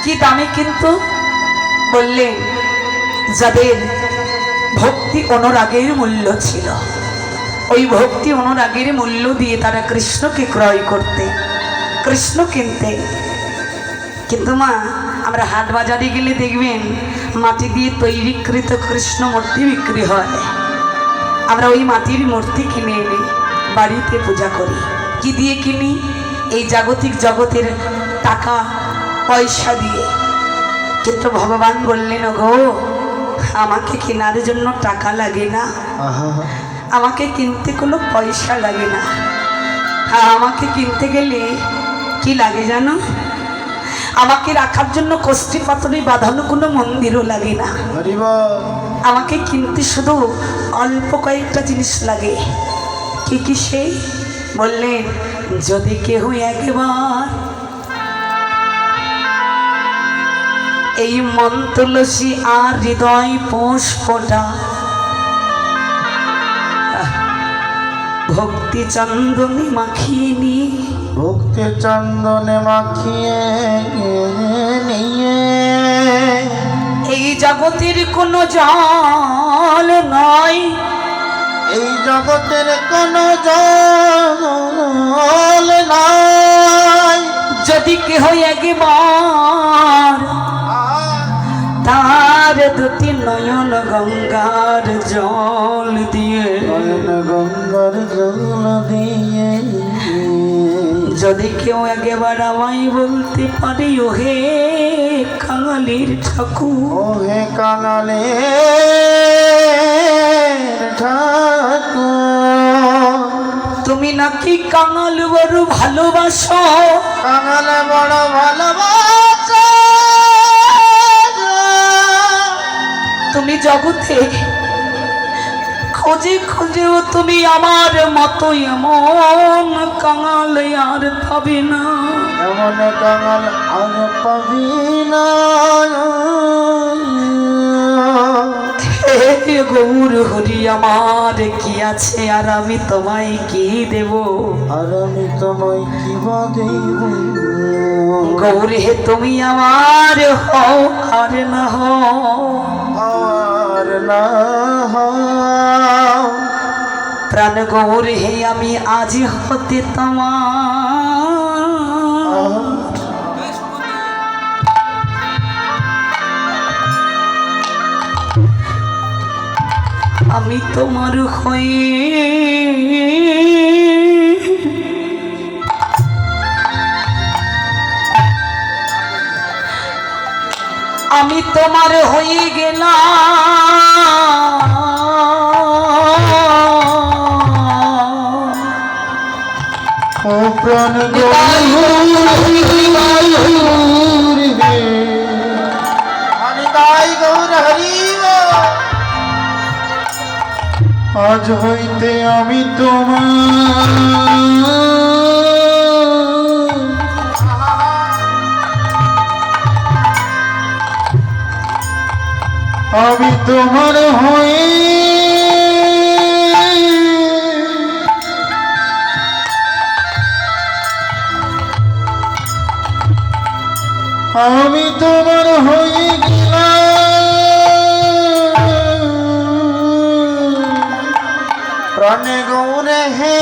কি দামে কিন্তু বললেন যাদের ভক্তি অনুরাগের মূল্য ছিল, ওই ভক্তি অনুরাগের মূল্য দিয়ে তারা কৃষ্ণকে ক্রয় করতে, কৃষ্ণ কিনতে। কিন্তু মা, আমরা হাট বাজারে গেলে দেখবেন মাটি দিয়ে তৈরিকৃত কৃষ্ণ মূর্তি বিক্রি হয়। আমরা ওই মাটির মূর্তি কিনে এনে বাড়িতে পূজা করি। কি দিয়ে কিনি? এই জাগতিক জগতের টাকা পয়সা দিয়ে। কিন্তু ভগবান বললেন, গো আমাকে কেনার জন্য টাকা লাগে না, আমাকে কিনতে কোনো পয়সা লাগে না। আমাকে কিনতে গেলে কি লাগে জানো? আমাকে রাখার জন্য কষ্টি পাথরে বাঁধানো কোনো মন্দিরও লাগে না। আমাকে কিনতে শুধু অল্প কয়েকটা জিনিস লাগে। কি কি সেই? বললেন, যদি কেউ একবার এই মন তুলসী আর হৃদয় পুষ্পটা ভক্তি চন্দনে মাখিয়ে নিয়ে, ভক্তি চন্দনে মাখিয়ে নিয়ে, এই জগতের কোনো জল নয়, এই জগতের কোনো জল নাই, যদি কেহ একবার তার দুটি নয়ন গঙ্গার জল দিয়ে, নয়ন গঙ্গার জল দিয়ে, যদি কেউ একবার আমায় বলতে পারে, ও হে কাঙালির ঠাকুর, ও হে কাঙালের ঠাকুর, তুমি নাকি কাঙাল বড় ভালোবাসো, কাঙাল বড় ভালোবাসো, তুমি জগতে খোঁজে খোঁজেও তুমি আমার মতো এমন কাঙাল আর পাবে না, এমন কাঙাল আর পাবি না। হে গৌর হরি, আমার কি আছে আর আমি তোমায় কি দেব, আর আমি তোমায় কি বা দেব, গৌর হে তুমি আমার হও আর না হও, আর না হও, প্রাণ গৌর হে আমি আজ হতে তোমার, আমি তোমার হয়ে আমি তোমার হয়ে গেলাম, ও প্রাণ গৌর হে, আমি তাই গৌর হরি, আজ হইতে আমি তোমার, আমি তোমার হয়ে আমি তোমার হয়ে গেলাম, প্রাণে গৌর হে।